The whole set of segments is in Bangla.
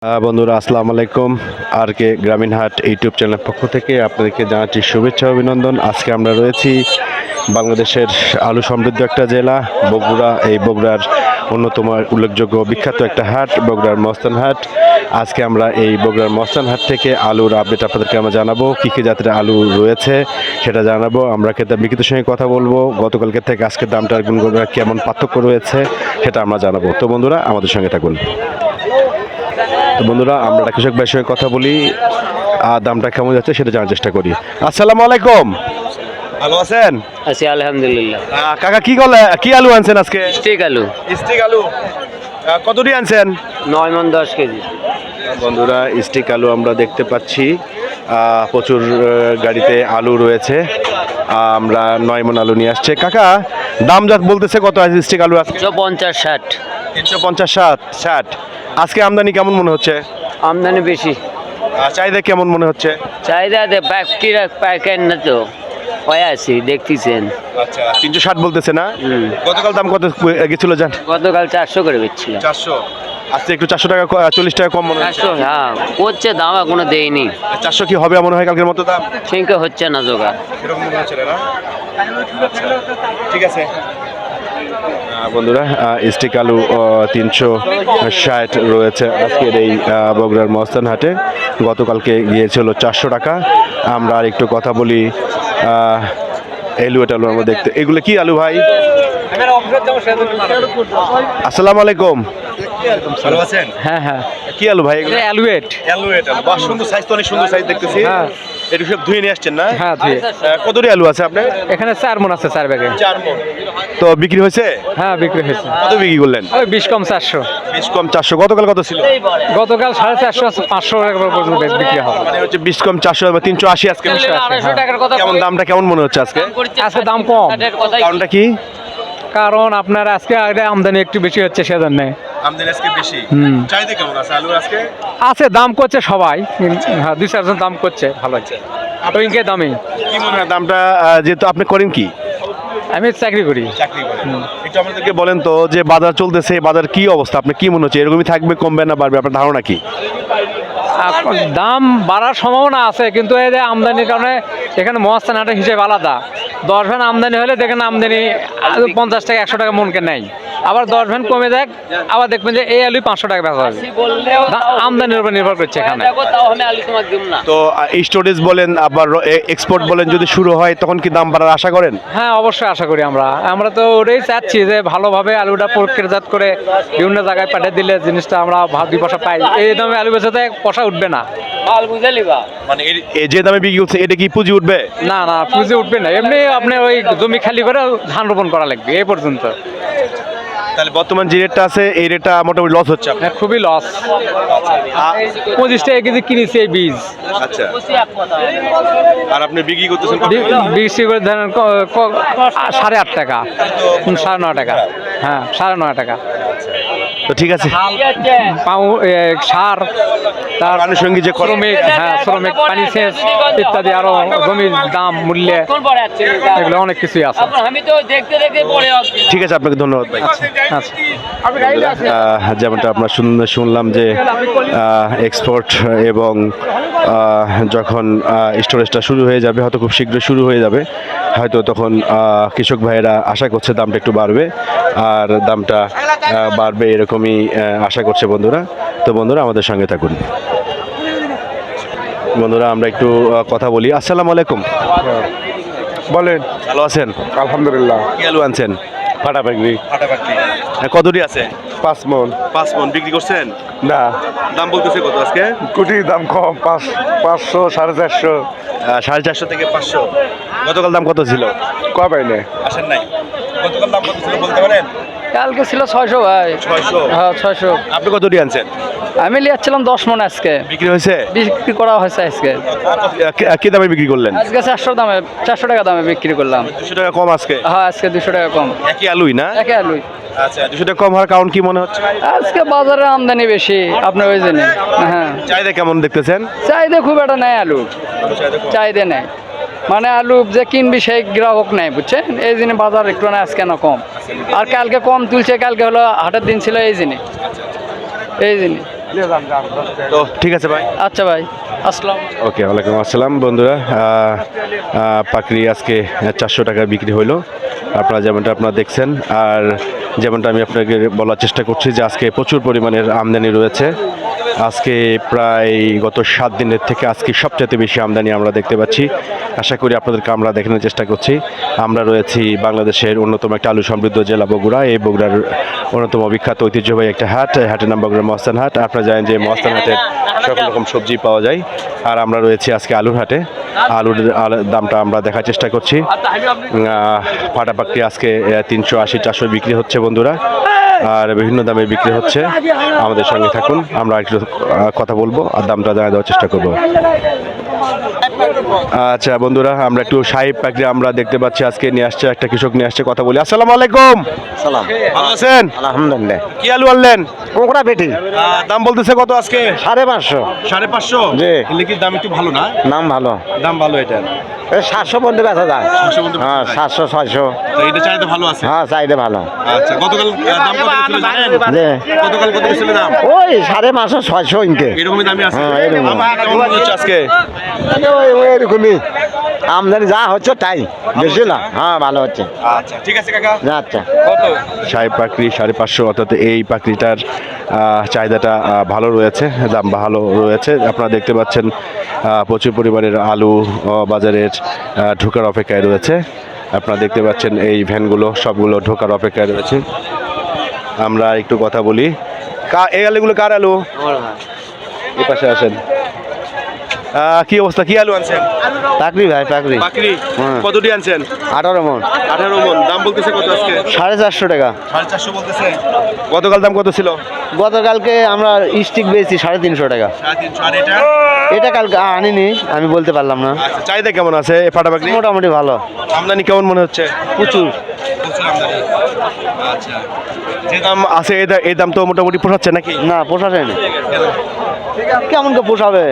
বন্ধুরা আসসালামু আলাইকুম। আর কে গ্রামীণ হাট ইউটিউব চ্যানেলের পক্ষ থেকে আপনাদেরকে জানাচ্ছি শুভেচ্ছা অভিনন্দন। আজকে আমরা রয়েছি বাংলাদেশের আলু সমৃদ্ধ একটা জেলা বগুড়া। এই বগুড়ার অন্যতম উল্লেখযোগ্য বিখ্যাত একটা হাট বগুড়ার মস্তান হাট। আজকে আমরা এই বগুড়ার মস্তান হাট থেকে আলুর আপডেট আপনাদেরকে আমরা জানাবো, কী কী জাতের আলু রয়েছে সেটা জানাবো। আমরা ক্রেতা বিক্রেতার সঙ্গে কথা বলবো, গতকালকে থেকে আজকের দামটার গুণগত কেমন পার্থক্য রয়েছে সেটা আমরা জানাবো। তো বন্ধুরা আমাদের সঙ্গে থাকুন। তো বন্ধুরা আমরা কৃষক ভাইয়ের সঙ্গে কথা বলি, আর দামটা কেমন যাচ্ছে সেটা জানার চেষ্টা করি। আসসালামু আলাইকুম, ভালো আছেন? আছি আলহামদুলিল্লাহ। কাকা কি আলু আনছেন আজকে? স্টিক আলু স্টিক আলু কতটি আনছেন? 9 মণ 10 কেজি। বন্ধুরা স্টিক আলু আমরা দেখতে পাচ্ছি, প্রচুর গাড়িতে আলু রয়েছে। আমরা 9 মণ আলু নিয়ে আসছে। কাকা দাম যা বলতেছে কত আছে স্টিক আলু? 150 60। 350 60। আজকে আমদানি কেমন মনে হচ্ছে? আমদানি বেশি। চাহিদা কেমন মনে হচ্ছে? চাহিদা প্যাকেট না তো হয়ে আছি দেখতেছেন। আচ্ছা 360 বলতেছে না? গতকাল দাম কত গেছিল জান? গতকাল 400 করে বেচছিল। 400। আজকে একটু 400 টাকা 40 টাকা কম মনে হচ্ছে। 400 হ্যাঁ করছে, দাম এখনো দেয়নি। 400 কি হবে মনে হয় কালকের মতো দাম? ঠিক হচ্ছে না জোগাড়, এরকম মনে হচ্ছে না? আচ্ছা ঠিক আছে বন্ধুরা, স্টিক আলু 360 রয়েছে আজকের এই বগুড়ার মস্তান হাটে। গতকালকে গিয়েছিল 400 টাকা। আমরা আর একটু কথা বলি। এলুয়েট আলু আমরা দেখতে, এগুলো কি আলু ভাই? আসসালামু আলাইকুম, ভালো আছেন? হ্যাঁ হ্যাঁ। কি আলু ভাই এগুলো? অ্যালুয়েট। এলুয়েট আলু, বাহ সুন্দর সাইজ, তো অনেক সুন্দর সাইজ দেখতেছি। হ্যাঁ এটা সব ধুয়ে নিয়ে আসছেন না? হ্যাঁ ধুয়ে। কতটি আলু আছে আপনার এখানে 4 মণ আছে, 4 ব্যাগে। 4 মণ। তো বিক্রি হয়েছে? হ্যাঁ বিক্রি হয়েছে। কত বিক্রি করলেন? ওই 20 কম 400। 20 কম 400। গতকাল কত ছিল? গতকাল 450 আছে, 500 টাকা পর্যন্ত বিক্রি হবে। মানে হচ্ছে 20 কম 400 380 আজকে। 250 টাকার কথা। কেমন দামটা কেমন মনে হচ্ছে আজকে? আজকে দাম কম। কারণটা কি? কারণ আপনার আজকে আমদানি একটু বেশি হচ্ছে, সেজন্য আমদানি আজকে বেশি। চাহিদা কেমন আছে আলু আজকে? আছে, দাম করছে সবাই। হ্যাঁ 2-4 জন দাম করছে, ভালো আছে ওইকে দামে। কি মনে হয় দামটা, যেহেতু আপনি করেন কি? আমি চাকরি করি। চাকরি করেন। একটু আমাদেরকে বলেন তো, যে বাজার চলতেছে, বাজার কি অবস্থা? আপনি কি মনে হচ্ছে এরকমই থাকবে, কমবে না বাড়বে? আপনার ধারণা কি? দাম বাড়ার সম্ভাবনা আছে, কিন্তু এই যে আমদানির কারণে এখানে মহাস্থান হাটের হিসেবে আলাদা। 10 ভ্যান আমদানি হলে দেখেন আমদানি 50 টাকা 100 টাকা মনকে নেয়। আবার 10 ভ্যান কমে যাক, আবার দেখবেন যে এই আলু 500 টাকা বেচা হবে। আমদানির উপর নির্ভর করছে এখানে। তো স্টোরেজ বলেন আবার এক্সপোর্ট বলেন, যদি শুরু হয় তখন কি দাম বাড়ার আশা করেন? হ্যাঁ অবশ্যই আশা করি। আমরা তো ওটাই চাচ্ছি যে ভালোভাবে আলুটা প্রক্রিয়াজাত করে বিভিন্ন জায়গায় পাঠিয়ে দিলে জিনিসটা আমরা 2 পয়সা পাই। এই দামে আলু বেচাতে পয়সা উঠবে না। মাল বুঝে লিবা, মানে যে দামে বিক্রি করছে এটা কি পুঁজি উঠবে? না না পুঁজি উঠবে না। এমনি আপনি ওই জমি খালি করে ধান রোপণ করা লাগবে এই পর্যন্ত। তাহলে বর্তমান যে রেটটা আছে এই রেটটা মোটামুটি লস হচ্ছে আপনার? হ্যাঁ খুবই লস। 25 টাকা কেজি কিনেছি এই বীজ। আচ্ছা, আর আপনি বিক্রি করতেছেন বিক্রি করে ধরেন 8.5 টাকা, 9.5 টাকা। হ্যাঁ 9.5 টাকা। তো ঠিক আছে। সার, তার আনুষঙ্গিক যে শ্রমিক, হ্যাঁ শ্রমিক, পানি সেচ ইত্যাদি, আরো জমির দাম মূল্যে, এগুলো অনেক কিছুই আছে। ঠিক আছে, আপনাকে ধন্যবাদ ভাই। আচ্ছা যেমনটা আমরা শুনলাম যে এক্সপোর্ট এবং যখন স্টোরেজটা শুরু হয়ে যাবে, হয়তো খুব শীঘ্র শুরু হয়ে যাবে, হয়তো তখন কৃষক ভাইয়েরা আশা করছে দামটা একটু বাড়বে, আর দামটা বাড়বে এরকমই আশা করছে বন্ধুরা। তো বন্ধুরা আমাদের সঙ্গে থাকুন। বন্ধুরা আমরা একটু কথা বলি। আসসালামু আলাইকুম, বলেন। ভালো আছেন? আলহামদুলিল্লাহ। কি আলু আনছেন? ফাটা পাকড়ি। কতটি আছে? 5 মণ। 5 মণ বিক্রি করছেন? না, দাম বলতেছে কত আজকে? কুটির দাম কম, 500 450। 450 থেকে 500। গতকাল দাম কত ছিল? কবে নেই আসেন নাই। গতকাল দাম কত ছিল বলতে পারেন? কালকে ছিল 600 ভাই। 600? হ্যাঁ 600। আপনি কতটি আনছেন? আমি লিয়াচ্ছিলাম 10 মণ, আজকে বিক্রি হয়েছে? বিক্রি করা হয়েছে আজকে। কি দামে বিক্রি করলেন? আজকে 400 টাকা দামে বিক্রি করলাম। 200 টাকা কম আজকে? হ্যাঁ আজকে 200 টাকা কম। একই আলুই না? একই আলুই। আচ্ছা, 200 টাকা কম হওয়ার কারণ কি মনে হচ্ছে? আজকে বাজারে আমদানি বেশি, আপনি ওই জন্য। হ্যাঁ চাহিদা কেমন দেখতেছেন? চাহিদা খুব একটা নেই আলু, চাহিদা নেই। মানে আলু যে কিনবি সেই গ্রাহক নেই, বুঝছেন? এই জন্য বাজার একটু না আজকে না কম। আর কালকে কম তুলছে, কালকে হলো হাটের দিন ছিল এই জন্য। তো ঠিক আছে ভাই। আচ্ছা ভাই, আসসালাম। ওকে, ওয়ালাইকুম আসসালাম বন্ধুরা। পাকড়ি আজকে 400 টাকা বিক্রি হলো, আপনারা যেমনটা দেখছেন। আর যেমনটা আমি আপনাকে বলার চেষ্টা করছি যে আজকে প্রচুর পরিমাণের আমদানি রয়েছে। আজকে প্রায় গত 7 দিনের থেকে আজকে সবচেয়ে বেশি আমদানি আমরা দেখতে পাচ্ছি। আশা করি আপনাদেরকে আমরা দেখানোর চেষ্টা করছি। আমরা রয়েছি বাংলাদেশের অন্যতম একটা আলু সমৃদ্ধ জেলা বগুড়া। এই বগুড়ার অন্যতম বিখ্যাত ঐতিহ্যবাহী একটা হাট, এই হাটের নাম বগুড়া মহাস্থান হাট। আপনারা জানেন যে মহাস্থান হাটে সকল রকম সবজি পাওয়া যায়। আর আমরা রয়েছি আজকে আলুর হাটে। আলুর দামটা আমরা দেখার চেষ্টা করছি। ফাটাপাকটি আজকে 380-400 বিক্রি হচ্ছে বন্ধুরা, আর বিভিন্ন দামে বিক্রি হচ্ছে। আমাদের সঙ্গে থাকুন, আমরা একটু কথা বলবো আর দামটা জানিয়ে দেওয়ার চেষ্টা করবো। আচ্ছা বন্ধুরা, আমরা একটু সাহেব পাকড়ি আমরা দেখতে পাচ্ছি আজকে নিয়ে আসছে, একটা কৃষক নিয়ে আসছে, কথা বলি। আসসালামু আলাইকুম। সালাম। ভালো আছেন? আলহামদুলিল্লাহ। কি আলু আনলেন? কোকড়া পেটি দাম বলতেছে কত আজকে? 550। 550? জি। লিখির দাম একটু ভালো না? নাম ভালো। দাম ভালো এটা। 700 পর্যন্ত বেচা যায়। 700 পর্যন্ত হ্যাঁ, 700 600। তো এটা চাইতে ভালো আছে। হ্যাঁ, চাইতে ভালো। আচ্ছা, গতকাল দাম কত ছিল জানেন? জি। গতকাল কত ছিল দাম? ওই 550 600 ইনকে। এরকমই দামই আছে। হ্যাঁ, এরকম। আমার কেমন মনে হচ্ছে আজকে? ওই এরকমই আমদানি যা হচ্ছে তাই, বেশি না। হ্যাঁ, ভালো হচ্ছে। আচ্ছা, ঠিক আছে কাকা। আচ্ছা। কত? সাহেব পাকড়ি 550, অর্থাৎ এই পাকড়িটার চাহিদাটা ভালো রয়েছে, দাম ভালো রয়েছে। আপনারা দেখতে পাচ্ছেন প্রচুর পরিমাণের আলু বাজারের ঢোকার অপেক্ষায় রয়েছে। আপনারা দেখতে পাচ্ছেন এই ভ্যানগুলো সবগুলো ঢোকার অপেক্ষায় রয়েছে। আমরা একটু কথা বলি। এই আলুগুলো কার আলু? এই পাশে আসেন। কি অবস্থা, কি আলু আনছেন? পাকড়ি ভাই, পাকড়ি। পাকড়ি হ্যাঁ। কতটি আনছেন? 18 মন। 18 মন। দাম বলতেছে কত আজকে? 450 টাকা। 450 বলতেছে। গতকাল দাম কত ছিল? গতকালকে আমরা স্টিক বেচছি 350 টাকা। 350। আর এটা? এটা কালকে আনিনি, আমি বলতে পারলাম না। আচ্ছা, চাহিদা কেমন আছে এই ফাটা পাকড়ি? মোটামুটি ভালো। আমদানি কেমন মনে হচ্ছে? প্রচুর। প্রচুর আমদানি। আচ্ছা, যে দাম আছে এই দাম তো মোটামুটি পোষাচ্ছে নাকি? না, পোষাবে না। কেমন কে পোষাবে?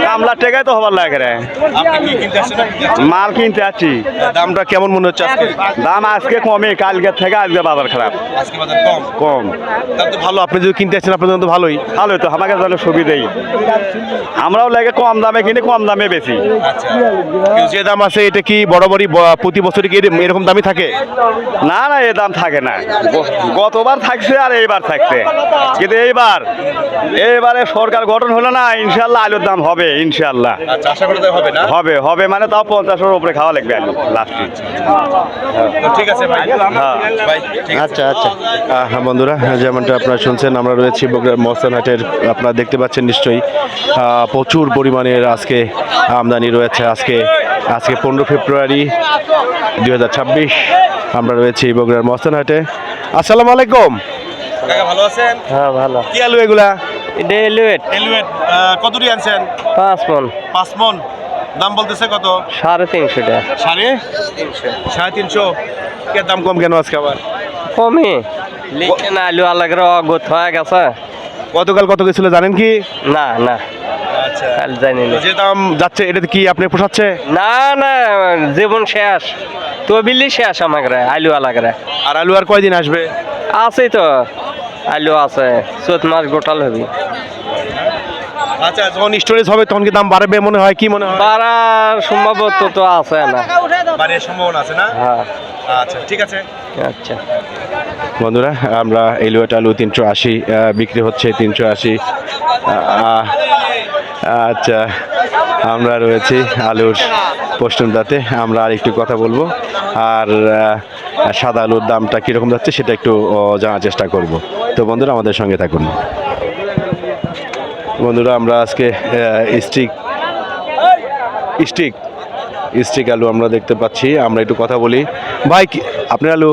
কামলা টেকাই তো হবার লাগে রে। আপনি কি কিনতে আসছেন? মাল কিনতে আছি, দামটা কেমন মনে হচ্ছে আজকে? দাম আজকে কমে, কালকে থেকে আজকে বাজার খারাপ। আজকে বাজার কম। কম দাম তো ভালো, আপনি যদি কিনতে আসছেন আপনার জন্য তো ভালোই। ভালোই তো, আমাকে তাহলে সুবিধাই। আমরাও লাগে কম দামে কিনে কম দামে বেশি। আচ্ছা, কিন্তু যে দাম আছে এটা কি বরাবরই প্রতি বছরই কি এরকম দামই থাকে? না না, এ দাম থাকে না। গতবার থাকছে আর এইবার থাকছে, কিন্তু এইবারে সরকার গঠন হলো না, ইনশাল্লাহ আলুর দাম হবে ইনশাল্লাহ। আচ্ছা, আশা করি হবে না? হবে হবে মানে তাও 50-এর উপরে খাওয়া লাগবে আলু লাস্টে। তো ঠিক আছে ভাই। হ্যাঁ ভাই, ঠিক আছে। আচ্ছা আচ্ছা। হ্যাঁ বন্ধুরা, যেমনটা আপনারা শুনছেন, আমরা রয়েছি বগুড়ার মহস্থান হাটের। আপনারা দেখতে পাচ্ছেন নিশ্চয়ই প্রচুর পরিমাণের আজকে আমদানি রয়েছে। আজকে 15 ফেব্রুয়ারি 2026। আমরা রয়েছি বগুড়ার মহস্থান হাটে। আসসালামু আলাইকুম কাকা, ভালো আছেন? হ্যাঁ, ভালো। কি আলু এগুলা? এটা এলুয়েট এলুয়েট। কতটি আনছেন? 5 মন। 5 মন। দাম বলতেছে কত? 350 টাকা। 350। কে দাম কম কেন আজকে আবার? কমে লিখে না, আলু আলাগের অগত হয়ে গেছে। গতকাল কত গেছিল জানেন কি? না না, আচ্ছা, কাল জানি না। যে দাম যাচ্ছে এটা কি আপনি পোষাচ্ছে? না না, জীবন শেষ, তবিলি শেষ আমাকে আলু আলাগের। আর আলু আর কয়দিন আসবে? আছে তো, আলু আছে, 4 মাস গোটাল হবে। আচ্ছা, যখন স্টোরেজ হবে তখন কি দাম বাড়বে মনে হয়? কি মনে হয়? বাড়ার সম্ভবত তো আছে না। বাড়ার সম্ভাবনা আছে না? হ্যাঁ। আচ্ছা, ঠিক আছে। আচ্ছা বন্ধুরা, আমরা এলুয়েট আলু 380 বিক্রি হচ্ছে 380। আচ্ছা, আমরা রয়েছি আলুর পোস্টনটাতে। আমরা আর একটু কথা বলবো, আর সাদা আলুর দামটা কীরকম যাচ্ছে সেটা একটু জানার চেষ্টা করব। তো বন্ধুরা, আমাদের সঙ্গে থাকুন। বন্ধুরা, আমরা আজকে স্টিক আলু আমরা দেখতে পাচ্ছি। আমরা একটু কথা বলি। ভাই, আপনার আলু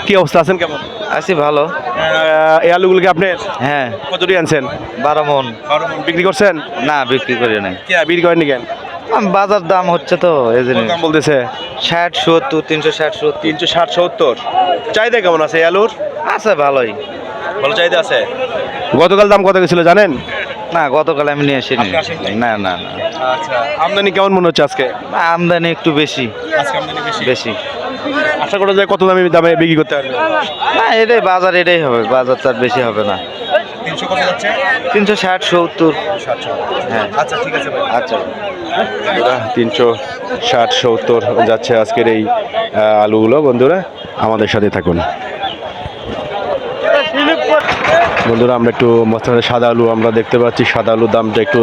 কি অবস্থা, আছেন কেমন? আছি ভালো। এই আলুগুলো কি আপনি হ্যাঁ, কতটি আনছেন? 12 মন। বিক্রি করছেন? না, বিক্রি করি নাই। কে বিক্রি করেননি কেন? বাজার দাম হচ্ছে তো এই জন্য। দাম বলতেছে 60 70 360 70। 360 70। চাহিদা কেমন আছে এই আলুর? আছে ভালোই। ভালো চাহিদা আছে। গতকাল দাম কত গেছিল জানেন? না, গতকাল আমি নিয়ে আসিনি। আপনি আসেননি? না না না, আচ্ছা, আমদানি কেমন মনে হচ্ছে আজকে? আমদানি একটু বেশি। আজকে আমদানি বেশি। বেশি। আশা করা যায় কত দামে দামে বিক্রি করতে পারবে? না এটাই বাজার, এটাই হবে, বাজার তার বেশি হবে না। 300 কত যাচ্ছে? 360 70। হ্যাঁ আচ্ছা ঠিক আছে ভাই। আচ্ছা। 360-70 যাচ্ছে আজকের এই আলুগুলো। বন্ধুরা আমাদের সাথে থাকুন। বন্ধুরা আমরা একটু মশলার সাদা আলু আমরা দেখতে পাচ্ছি। সাদা আলুর দামটা একটু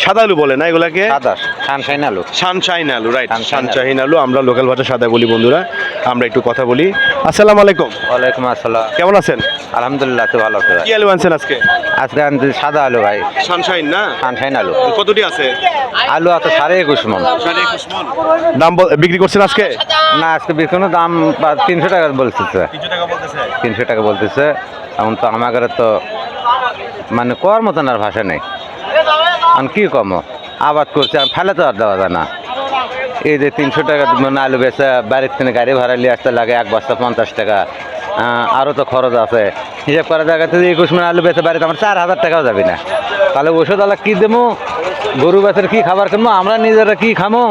সাদা আলু বলে না এগুলাকে? সাদা সানশাইন আলু। সানশাইন আলু, রাইট। Sunshine সানশাইন আলু আমরা লোকাল ভাষা সাদা বলি। বন্ধুরা আমরা একটু কথা বলি। আসসালামু আলাইকুম, ওয়ালাইকুম আসসালাম। কেমন আছেন? আলহামদুলিল্লাহ তো ভালো আছে ভাই। কি আলু আনছেন আজকে? আজকে আনছি সাদা আলু ভাই, সানশাইন না? সানশাইন আলু। কতটি আছে? আলু আছে 21.5 মণ। দাম বিক্রি করছেন আজকে? না আজকে বিক্রি দাম 300 টাকা বলতেছে। 300 টাকা বলতেছে। এখন তো আমাদের তো মানে কর মতন আর ভাষা নেই। এখন কি কম আবাদ করছে, আর ফেলে তো আর দেওয়া যায় না। এই যে 300 টাকা মানে আলু বেচে বাড়ির থেকে গাড়ি ভাড়া নিয়ে আসতে লাগে, এক বস্তা 50 টাকা, আরও তো খরচ আছে। হিসাব করা জায়গাতে 21 মণ আলু বেচে বাড়িতে আমার 4000 টাকাও যাবে না। তাহলে ওষুধ আলা কী দেবো, গরু গাছের কী খাবার কিনবো, আমরা নিজেরা কী খামো?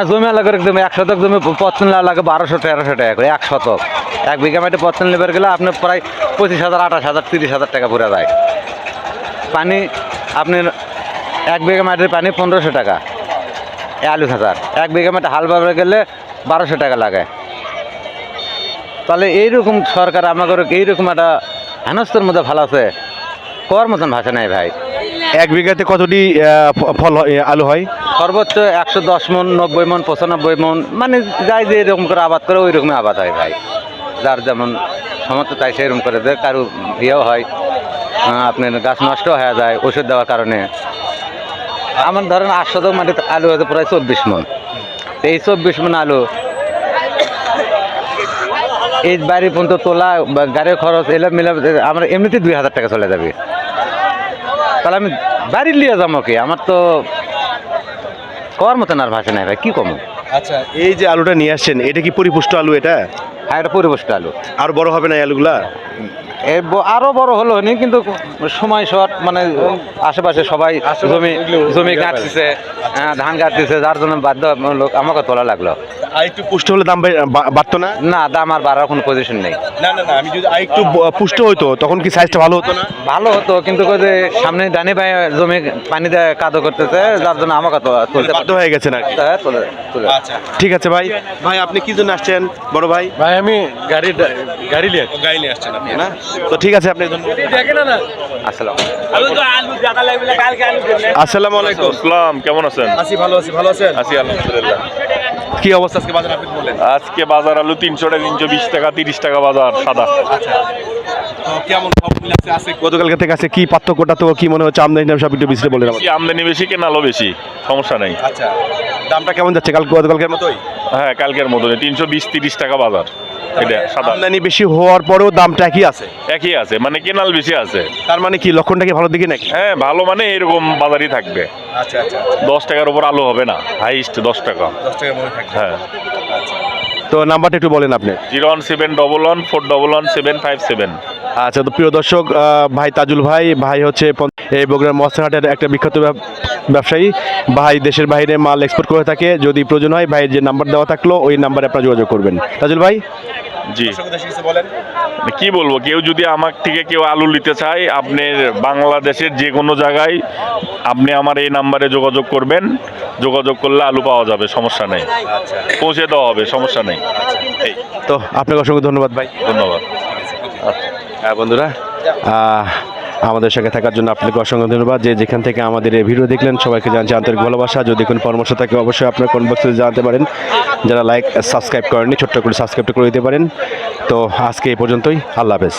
জমি আলাদা করে দেবো। 1 শতক জমি পচন লাগে 1200-1300 টাকা করে 1 শতক। 1 বিঘা মাটি পচন লেবার গেলে আপনার প্রায় 25,000, 28,000, 30,000 টাকা পড়ে যায়। পানি আপনার 1 বিঘা মাটির পানি 1500 টাকা, আলু খাতার 1 বিঘা মাটি হাল বাবার গেলে 1200 টাকা লাগে। তাহলে এইরকম সরকার আমাদের এইরকম একটা হেনস্তর মধ্যে ভালো আছে, কর মতন ভাষা নেই ভাই। 1 বিঘাতে কতটি ফল আলু হয়? সর্বোচ্চ 110 মণ, 90 মণ, 95 মণ, মানে যাই যে এরকম করে আবাদ করে ওই রকমই আবাদ হয় ভাই। যার যেমন সমর্থ তাই সেরকম করে দেয়। কারো ইয়েও হয়, আপনার গাছ নষ্ট হয়ে যায় ওষুধ দেওয়ার কারণে। আমার ধরেন 8 শতক মাটিতে আলু হয়তো প্রায় 24 মণ। এই 24 মণ আলু এই বাড়ি পর্যন্ত তোলা, গাড়ির খরচ এলাম মিলাম আমরা এমনিতে 2000 টাকা চলে যাবে। তাহলে আমি বাড়ির লিয়ে যাবো কি? আমার তো কর মতন আর ভাষা নাই ভাই, কি কম। আচ্ছা এই যে আলুটা নিয়ে আসছেন এটা কি পরিপুষ্ট আলু? এটা হ্যাঁ এটা পরিবেশটা আলু। আর বড় হবে না এই আলুগুলা? আরো বড় হলো নি, কিন্তু সময় শর্ট, মানে আশেপাশে সবাই জমি কাটতেছে, ধান কাটতেছে, যার জন্য বাধ্য লোক আমাকে তোলা লাগলো। আর একটু পুষ্ট হলে দাম বাড়তো না? না দাম আর বাড়ার কোনো পজিশন নেই। না না না, আমি যদি আর একটু পুষ্ট হইতো তখন কি সাইজটা ভালো হতো না? ভালো হতো, কিন্তু ওই যে সামনে ডানে পায়ে জমি পানি দিয়ে কাদো করতেছে, যার জন্য আমাকে তুলতে বাধ্য হয়ে গেছে না? তুলে। আচ্ছা ঠিক আছে ভাই। ভাই আপনি কি জন্য আসছেন বড় ভাই? ভাই আমি গাড়ি নিয়ে আসছেন আপনি না? তো ঠিক আছে আপনি ধন্যবাদ। আসসালাম। আসসালামু আলাইকুম। আসসালাম, কেমন আছেন? আছি ভালো আছি, ভালো আছেন? আছি আলহামদুলিল্লাহ। কি অবস্থা আজকে বাজার আপনি বলেন? আজকে বাজার আলু 300 টাকা, 320 টাকা, 30 টাকা বাজার সাদা। তো কেমন সবগুলো আছে গতকালকে থেকে আছে কি পার্থক্যটা তো কি মনে হচ্ছে আমদানি দাম সব একটু বিস্তারিত বলেন আমাকে। বেশি আমদানি বেশি, কেনালো বেশি, সমস্যা নেই। আচ্ছা দামটা কেমন যাচ্ছে গতকালকের মতোই? হ্যাঁ কালকের মতন 320-30 টাকা বাজার। এটা সাদা আমদানি বেশি হওয়ার পরেও দামটা একই আছে? একই আছে, মানে কেনাল বেশি আছে। তার মানে কি লক্ষণটা কি ভালো দিকে নাকি? হ্যাঁ ভালো, মানে এরকম বাজারই থাকবে। আচ্ছা আচ্ছা 10 টাকার উপর আলু হবে না, হাইস্ট 10 টাকা। 10 টাকা মনে থাকবে। হ্যাঁ তো নাম্বারটা একটু বলেন আপনি। 01711414757। আচ্ছা তো প্রিয় দর্শক ভাই তাজুল ভাই হচ্ছে এই বগুড়ার মহাস্থানহাটের একটা বিখ্যাত ব্যবসায়ী। ভাই দেশের বাইরে মাল এক্সপোর্ট করে থাকে। যদি প্রয়োজন হয় ভাই যে নাম্বার দেওয়া থাকলো ওই নাম্বারে আপনারা যোগাযোগ করবেন। তাজুল ভাই জি কি বলবো, কেউ যদি আমার থেকে কেউ আলু নিতে চায়, আপনার বাংলাদেশের যে কোনো জায়গায় আপনি আমার এই নাম্বারে যোগাযোগ করবেন। যোগাযোগ করলে আলু পাওয়া যাবে, সমস্যা নেই, পৌঁছে দেওয়া হবে, সমস্যা নেই। তো আপনাকে অসংখ্য ধন্যবাদ ভাই। ধন্যবাদ। বন্ধুরা আমাদের সঙ্গে থাকার জন্য আপনাকে অসংখ্য ধন্যবাদ। যে যেখান থেকে আমাদের এই ভিডিও দেখলেন সবাইকে জানছি আন্তরিক ভালোবাসা। যদি কোনো পরামর্শ থাকে অবশ্যই আপনার কমেন্ট বক্সে জানাতে পারেন। যারা লাইক সাবস্ক্রাইব করেননি ছোট্ট করে সাবস্ক্রাইব করে দিতে পারেন। তো আজকে এই পর্যন্তই, আল্লাহ হাফেজ।